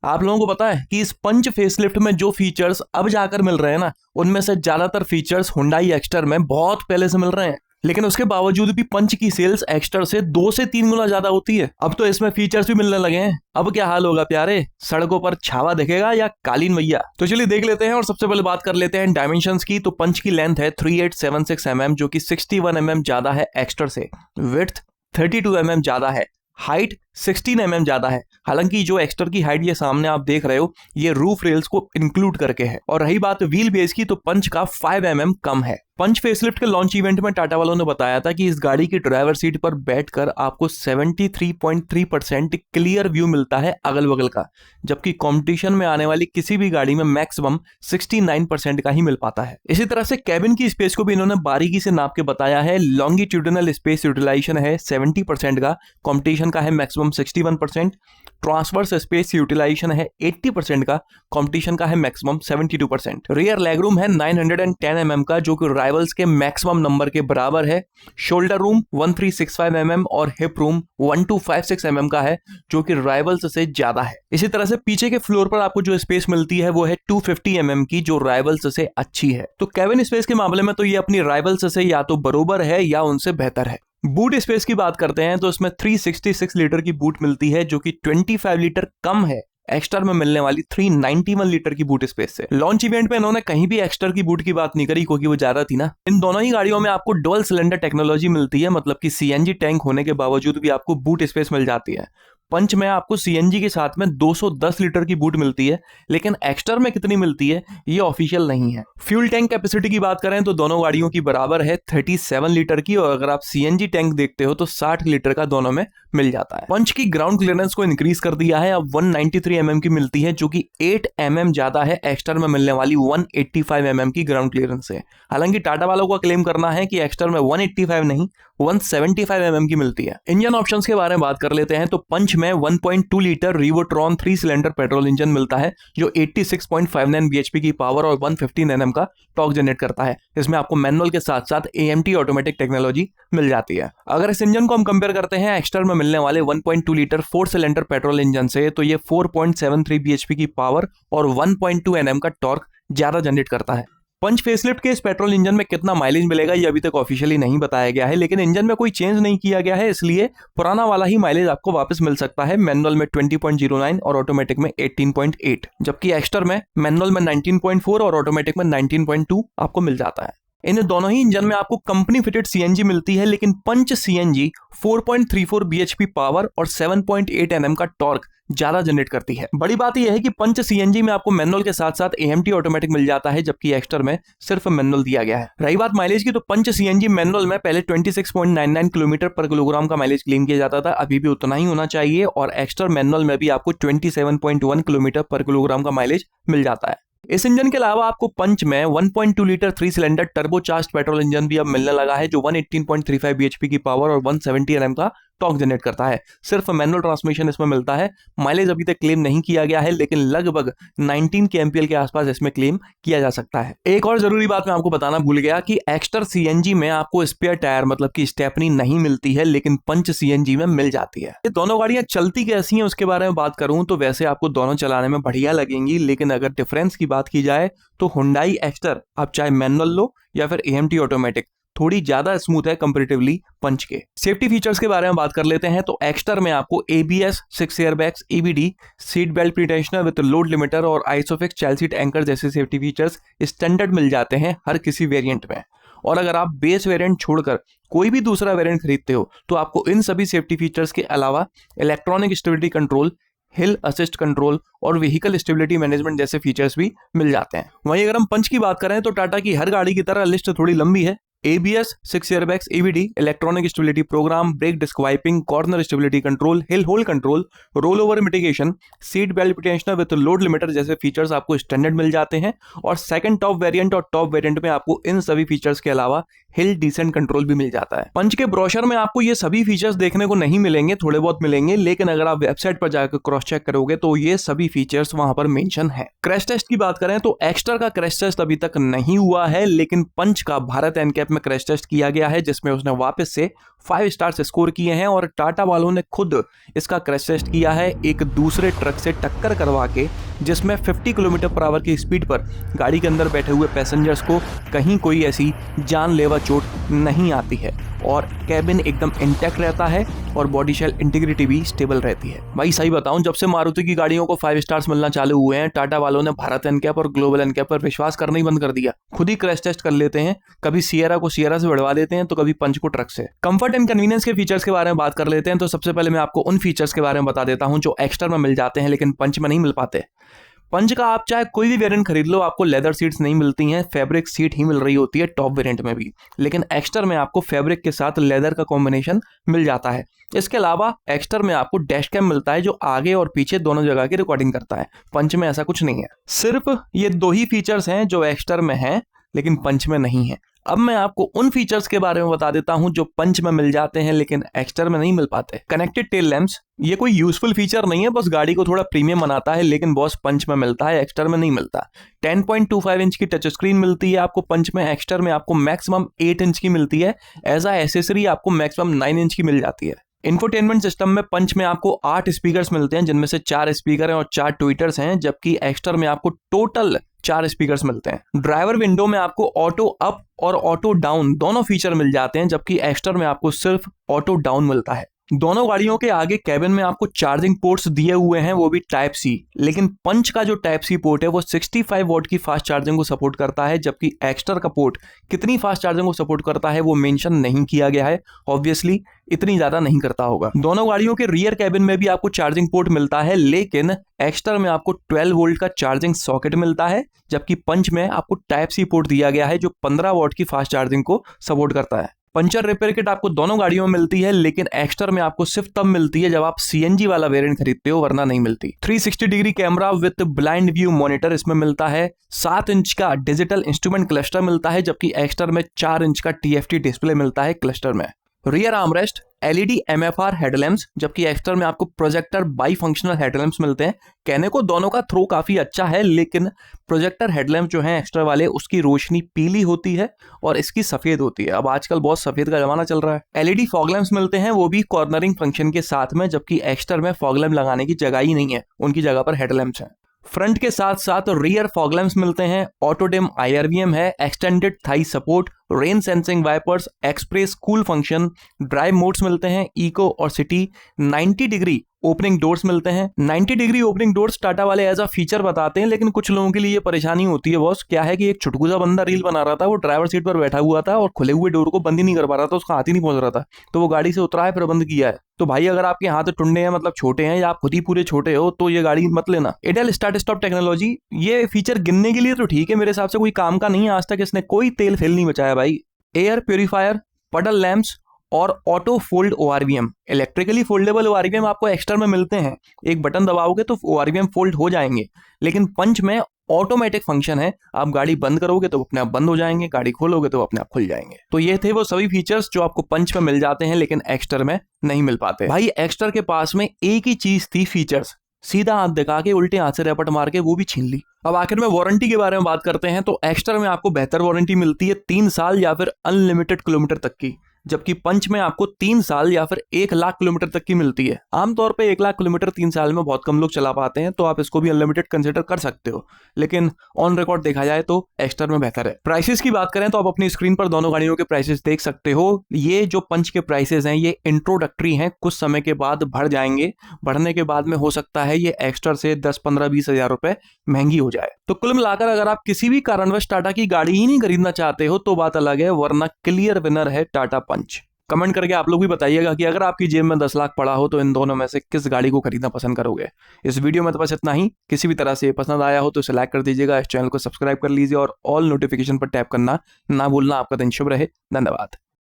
आप लोगों को पता है कि इस पंच फेसलिफ्ट में जो फीचर्स अब जाकर मिल रहे हैं ना, उनमें से ज्यादातर फीचर्स हुंडई एक्स्टर में बहुत पहले से मिल रहे हैं, लेकिन उसके बावजूद भी पंच की सेल्स एक्स्टर से 2 से 3 गुना ज्यादा होती है। अब तो इसमें फीचर्स भी मिलने लगे हैं। अब क्या हाल होगा प्यारे, सड़कों पर छावा दिखेगा या कालीन भैया? तो चलिए देख लेते हैं और सबसे पहले बात कर लेते हैं डायमेंशंस की। तो पंच की लेंथ है 3876 mm, जो कि 61 mm ज्यादा है एक्स्टर से। विड्थ 32 mm ज्यादा है। हाइट 16 mm ज्यादा है। हालांकि जो एक्स्टर की हाइट ये सामने आप देख रहे हो, ये रूफ रेल्स को इंक्लूड करके है। और रही बात व्हील बेस की, तो पंच का 5 mm कम है। पंच फेसलिफ्ट के लॉन्च इवेंट में टाटा वालों ने बताया था कि इस गाड़ी की ड्राइवर सीट पर बैठकर आपको 73.3% क्लियर व्यू मिलता है अगल बगल का, जबकि कंपटीशन में आने वाली किसी भी गाड़ी में मैक्सिमम 69% का ही मिल पाता है। इसी तरह से कैबिन की स्पेस को भी इन्होंने बारीकी से नाप के बताया है। लॉन्गिट्यूडिनल स्पेस यूटिलाइजेशन है 70% का, कंपटीशन का है मैक्सिमम 61%। ट्रांसवर्स स्पेस यूटिलाइजेशन है 80% का, कंपटीशन का है मैक्सिमम 72%। रियर लेगरूम है 910 mm का, जो कि राइवल्स के मैक्सिमम नंबर के बराबर है। शोल्डर रूम 1365 mm और हिप रूम 1256 mm का है, जो कि राइवल्स से ज्यादा है। इसी तरह से पीछे के फ्लोर पर आपको जो स्पेस मिलती है वो है 250 mm की, जो राइवल्स से अच्छी है। तो कैबिन स्पेस के मामले में तो ये अपनी राइवल्स से या तो बरोबर है या उनसे बेहतर है। बूट स्पेस की बात करते हैं तो इसमें 366 लीटर की बूट मिलती है, जो कि 25 लीटर कम है एक्स्टर में मिलने वाली 391 लीटर की बूट स्पेस से। लॉन्च इवेंट में इन्होंने कहीं भी एक्स्टर की बूट की बात नहीं करी, क्योंकि वो ज्यादा थी ना। इन दोनों ही गाड़ियों में आपको डुअल सिलेंडर टेक्नोलॉजी मिलती है, मतलब कि सीएनजी टैंक होने के बावजूद भी आपको बूट स्पेस मिल जाती है। पंच में आपको सीएनजी के साथ में 210 लीटर की बूट मिलती है, लेकिन एक्स्टर में कितनी मिलती है ये ऑफिशियल नहीं है। फ्यूल टैंक कैपेसिटी की बात करें तो दोनों गाड़ियों की बराबर है 37 लीटर की, और अगर आप सीएनजी टैंक देखते हो तो 60 लीटर का दोनों में मिल जाता है। पंच की ग्राउंड क्लियरेंस को इंक्रीज कर दिया है, अब 193 mm की मिलती है, जो कि 8 mm ज्यादा है एक्स्टर में मिलने वाली 185 mm की ग्राउंड क्लियरेंस से। हालांकि टाटा वालों का क्लेम करना है कि एक्स्टर में 185 नहीं 175 mm की मिलती है। इंजन ऑप्शंस के बारे में बात कर लेते हैं तो पंच में 1.2 लीटर रिवोट्रॉन 3 सिलेंडर पेट्रोल इंजन मिलता है, जो 86.59 bhp की पावर और 115 Nm का टॉर्क जनरेट करता है। इसमें आपको मैनुअल के साथ साथ AMT ऑटोमेटिक टेक्नोलॉजी मिल जाती है। अगर इस इंजन को हम कंपेयर करते हैं एक्स्टर में मिलने वाले 1.2 लीटर 4 सिलेंडर पेट्रोल इंजन से, तो ये 4.73 bhp की पावर और 1.2 Nm का टॉर्क ज्यादा जनरेट करता है। पंच फेसलिफ्ट के इस पेट्रोल इंजन में कितना माइलेज मिलेगा ये अभी तक ऑफिशियली नहीं बताया गया है, लेकिन इंजन में कोई चेंज नहीं किया गया है, इसलिए पुराना वाला ही माइलेज आपको वापस मिल सकता है। मैनुअल में 20.09 और ऑटोमेटिक में 18.8, जबकि एक्स्टर में मैनुअल में 19.4 और ऑटोमेटिक में 19.2 आपको मिल जाता है। इन दोनों ही इंजन में आपको कंपनी फिटेड सीएनजी मिलती है, लेकिन पंच सीएनजी 4.34 bhp पावर और 7.8 Nm का टॉर्क ज्यादा जनरेट करती है। बड़ी बात यह है कि पंच सीएनजी में आपको मैनुअल के साथ साथ AMT ऑटोमेटिक मिल जाता है, जबकि एक्स्टर में सिर्फ मैनुअल दिया गया है। रही बात माइलेज की, तो पंच सीएनजी मैनुअल में पहले 26.99 किलोमीटर पर किलोग्राम का माइलेज क्लेम किया जाता था, अभी भी उतना ही होना चाहिए, और एक्स्टर मैनुअल में भी आपको 27.1 किलोमीटर पर किलोग्राम का माइलेज मिल जाता है। इस इंजन के अलावा आपको पंच में 1.2 litre 3 cylinder turbocharged petrol engine भी अब मिलने लगा है, जो 118.35 bhp की पावर और 170 Nm का टॉर्क जनरेट करता है। सिर्फ मैनुअल ट्रांसमिशन इसमें मिलता है। माइलेज अभी तक क्लेम नहीं किया गया है, लेकिन लगभग 19 kmpl के आसपास इसमें क्लेम किया जा सकता है। एक और जरूरी बात मैं आपको बताना भूल गया कि एक्स्टर सीएनजी में आपको स्पेयर टायर मतलब कि स्टेपनी नहीं मिलती है, लेकिन पंच सीएनजी में मिल जाती है। ये दोनों गाड़ियां चलती कैसी हैं उसके बारे में बात करूं तो वैसे आपको दोनों चलाने में बढ़िया लगेंगी, लेकिन अगर डिफरेंस की बात की जाए तो हुंडई एक्स्टर आप चाहे मैनुअल लो या फिर AMT ऑटोमेटिक, थोड़ी ज्यादा स्मूथ है कंपैरेटिवली पंच के। सेफ्टी फीचर्स के बारे में बात कर लेते हैं तो एक्स्टर में आपको ABS, 6 airbags, EBD, seat belt pretensioner with load limiter और आइसोफिक्स चाइल्ड सीट एंकर जैसे सेफ्टी फीचर्स स्टैंडर्ड मिल जाते हैं हर किसी वेरिएंट में। और अगर आप बेस वेरिएंट छोड़कर कोई भी दूसरा वेरिएंट खरीदते हो तो आपको इन सभी सेफ्टी फीचर्स के अलावा इलेक्ट्रॉनिक स्टेबिलिटी कंट्रोल, हिल असिस्ट कंट्रोल और व्हीकल स्टेबिलिटी मैनेजमेंट जैसे फीचर्स भी मिल जाते हैं। वहीं अगर हम पंच की बात करें तो टाटा की हर गाड़ी की तरह लिस्ट थोड़ी लंबी है। ABS, 6 airbags, EBD, electronic stability programme, brake disc wiping, corner stability control, hill hold control, roll over mitigation, seat belt pretensioner with load limiter जैसे फीचर्स आपको स्टैंडर्ड मिल जाते हैं। और सेकंड टॉप वेरिएंट और टॉप वेरिएंट में आपको इन सभी फीचर्स के अलावा हिल डिसेंट कंट्रोल भी मिल जाता है। पंच के ब्रोशर में आपको ये सभी फीचर्स देखने को नहीं मिलेंगे, थोड़े बहुत मिलेंगे, लेकिन अगर आप वेबसाइट पर जाकर क्रॉस चेक करोगे तो ये सभी फीचर्स वहां पर मेंशन है। क्रैश टेस्ट की बात करें तो एक्स्टर का क्रैश टेस्ट अभी तक नहीं हुआ है, लेकिन पंच का भारत एनकैप में क्रैश टेस्ट किया गया है, जिसमें उसने वापस से 5 स्टार्स स्कोर किए हैं। और टाटा वालों ने खुद इसका क्रैश टेस्ट किया है एक दूसरे ट्रक से टक्कर करवा के, जिसमें 50 किलोमीटर पर आवर की स्पीड पर गाड़ी के अंदर बैठे हुए पैसेंजर्स को कहीं कोई ऐसी जानलेवा चोट नहीं आती है और कैबिन एकदम इंटैक्ट रहता है और बॉडी शेल इंटीग्रिटी भी स्टेबल रहती है। भाई सही बताऊं, जब से मारुति की गाड़ियों को 5 स्टार्स मिलना चालू हुए हैं, टाटा वालों ने भारत एनकैप और ग्लोबल एनकैप पर विश्वास करना ही बंद कर दिया। खुद ही क्रैश टेस्ट कर लेते हैं, कभी सियरा को सियरा से बढ़वा देते हैं तो कभी पंच को ट्रक से। कंफर्ट एंड कन्वीनियंस के फीचर्स के बारे में बात कर लेते हैं। तो सबसे पहले मैं आपको उन फीचर्स के बारे में बता देता हूं जो एक्स्टर में मिल जाते हैं लेकिन पंच में नहीं मिल पाते। पंच का आप चाहे कोई भी वेरिएंट खरीद लो, आपको लेदर सीट्स नहीं मिलती हैं, फैब्रिक सीट ही मिल रही होती है टॉप वेरिएंट में भी। लेकिन एक्स्टर में आपको फैब्रिक के साथ लेदर का कॉम्बिनेशन मिल जाता है। इसके अलावा एक्स्टर में आपको डैश कैम मिलता है जो आगे और पीछे दोनों जगह की रिकॉर्डिंग करता है। पंच में ऐसा कुछ नहीं है। सिर्फ ये 2 ही फीचर्स हैं जो एक्स्टर में हैं लेकिन पंच में नहीं है। अब मैं आपको उन फीचर्स के बारे में बता देता हूं जो पंच में मिल जाते हैं लेकिन एक्स्टर में नहीं मिल पाते। कनेक्टेड टेल लैंप्स, ये कोई यूजफुल फीचर नहीं है, बस गाड़ी को थोड़ा प्रीमियम बनाता है, लेकिन बॉस पंच में मिलता है, एक्स्टर में नहीं मिलता। 10.25 इंच की टच स्क्रीन मिलती है आपको पंच में, एक्स्टर में आपको मैक्सिमम 8 इंच की मिलती है। एज अ एसेसरी आपको मैक्सिमम 9 इंच की मिल जाती है। इंफोटेनमेंट सिस्टम में पंच में आपको 8 स्पीकर्स मिलते हैं, जिनमें से 4 स्पीकर हैं और 4 ट्विटर्स हैं, जबकि एक्स्टर में आपको टोटल 4 स्पीकर्स मिलते हैं। ड्राइवर विंडो में आपको ऑटो अप और ऑटो डाउन दोनों फीचर मिल जाते हैं, जबकि एक्स्टर में आपको सिर्फ ऑटो डाउन मिलता है। दोनों गाड़ियों के आगे कैबिन में आपको चार्जिंग पोर्ट्स दिए हुए हैं, वो भी टाइप सी, लेकिन पंच का जो टाइप सी पोर्ट है वो 65 वॉट की फास्ट चार्जिंग को सपोर्ट करता है, जबकि एक्स्टर का पोर्ट कितनी फास्ट चार्जिंग को सपोर्ट करता है वो मेंशन नहीं किया गया है। ऑब्वियसली इतनी ज्यादा नहीं करता होगा। दोनों गाड़ियों के रियर कैबिन में भी आपको चार्जिंग पोर्ट मिलता है, लेकिन एक्स्टर में आपको 12 वोल्ट का चार्जिंग सॉकेट मिलता है, जबकि पंच में आपको टाइप सी पोर्ट दिया गया है जो 15 वॉट की फास्ट चार्जिंग को सपोर्ट करता है। पंचर रिपेयर किट आपको दोनों गाड़ियों में मिलती है, लेकिन एक्स्टर में आपको सिर्फ तब मिलती है जब आप सीएनजी वाला वेरिएंट खरीदते हो, वरना नहीं मिलती। 360 degree camera with blind view monitor इसमें मिलता है। 7 इंच का डिजिटल इंस्ट्रूमेंट क्लस्टर मिलता है, जबकि एक्स्टर में 4 इंच का TFT डिस्प्ले मिलता है क्लस्टर में। Rear armrest LED MFR headlamps, जबकि एक्स्टर में आपको प्रोजेक्टर बाई फंक्शनल हेडलैम्प्स मिलते हैं। कहने को दोनों का थ्रो काफी अच्छा है, लेकिन प्रोजेक्टर हेडलैम्प जो है एक्स्टर वाले, उसकी रोशनी पीली होती है और इसकी सफेद होती है। अब आजकल बहुत सफेद का जमाना चल रहा है। LED फॉग लैम्प्स मिलते हैं, वो भी कॉर्नरिंग फंक्शन के साथ में, जबकि एक्स्टर में फॉग लैम्प लगाने की जगह ही नहीं है, उनकी जगह पर हेडलैम्प्स हैं। फ्रंट के साथ साथ रियर फॉग लैम्प्स मिलते हैं, ऑटो डिम IRVM है, extended thigh support, rain sensing wipers, express cool function, drive modes मिलते हैं, इको और सिटी। 90 डिग्री ओपनिंग डोर्स मिलते हैं। 90 डिग्री ओपनिंग डोर्स टाटा वाले एज अ फीचर बताते हैं, लेकिन कुछ लोगों के लिए ये परेशानी होती है बॉस। क्या है कि एक छुटकू सा बंदा रील बना रहा था, वो ड्राइवर सीट पर बैठा हुआ था और खुले हुए डोर को बंद ही नहीं कर पा रहा था, उसका हाथ ही नहीं पहुंच रहा था, तो वो गाड़ी से उतरा है फिर बंद किया है। तो भाई अगर आपके हाथ टुंडे हैं, मतलब छोटे हैं, या आप खुद ही पूरे छोटे हो, तो ये गाड़ी मत लेना। एडेल स्टार्ट स्टॉप टेक्नोलॉजी, ये फीचर गिनने के लिए तो ठीक है, मेरे हिसाब से कोई काम का नहीं है। आज तक इसने कोई तेल फेल नहीं बचाया भाई। एयर प्योरीफायर, पडल लैंप्स और auto fold ORVM, electrically foldable ORVM आपको एक्स्टर में मिलते हैं। एक बटन दबाओगे तो ORVM फोल्ड हो जाएंगे, लेकिन पंच में ऑटोमेटिक फंक्शन है, आप गाड़ी बंद करोगे तो अपने आप बंद हो जाएंगे, गाड़ी खोलोगे तो अपने आप खुल जाएंगे। तो ये थे वो सभी फीचर्स जो आपको पंच में मिल जाते हैं लेकिन एक्स्टर में नहीं मिल पाते। भाई एक्स्टर के पास में एक ही चीज थी, फीचर्स, सीधा हाथ दिखा के उल्टे हाथ से रैपट मार के वो भी छीन ली। अब आखिर में वारंटी के बारे में बात करते हैं। तो एक्स्टर में आपको बेहतर वारंटी मिलती है 3 साल या फिर अनलिमिटेड किलोमीटर तक की, जबकि पंच में आपको 3 साल या फिर 1 लाख किलोमीटर तक की मिलती है। आमतौर पे 1 लाख किलोमीटर 3 साल में बहुत कम लोग चला पाते हैं, तो आप इसको भी अनलिमिटेड कंसिडर कर सकते हो, लेकिन ऑन रिकॉर्ड देखा जाए तो एक्स्टर में बेहतर है। प्राइसेस की बात करें तो आप अपनी स्क्रीन पर दोनों गाड़ियों के प्राइसेस देख सकते हो। ये जो पंच के प्राइसेस हैं ये इंट्रोडक्टरी हैं, कुछ समय के बाद बढ़ जाएंगे, बढ़ने के बाद में हो सकता है ये एक्स्टर से 10, 15, 20 हजार रुपए महंगी हो जाए। तो कुल मिलाकर अगर आप किसी भी कारणवश टाटा की गाड़ी ही नहीं खरीदना चाहते हो तो बात अलग है, वरना क्लियर विनर है टाटा पंच। कमेंट करके आप लोग भी बताइएगा कि अगर आपकी जेब में 10 लाख पड़ा हो तो इन दोनों में से किस गाड़ी को खरीदना पसंद करोगे। इस वीडियो में तो बस इतना ही। किसी भी तरह से पसंद आया हो तो इसे लाइक कर दीजिएगा, इस चैनल को सब्सक्राइब कर लीजिए और ऑल नोटिफिकेशन पर टैप करना ना भूलना। आपका दिन शुभ रहे। धन्यवाद।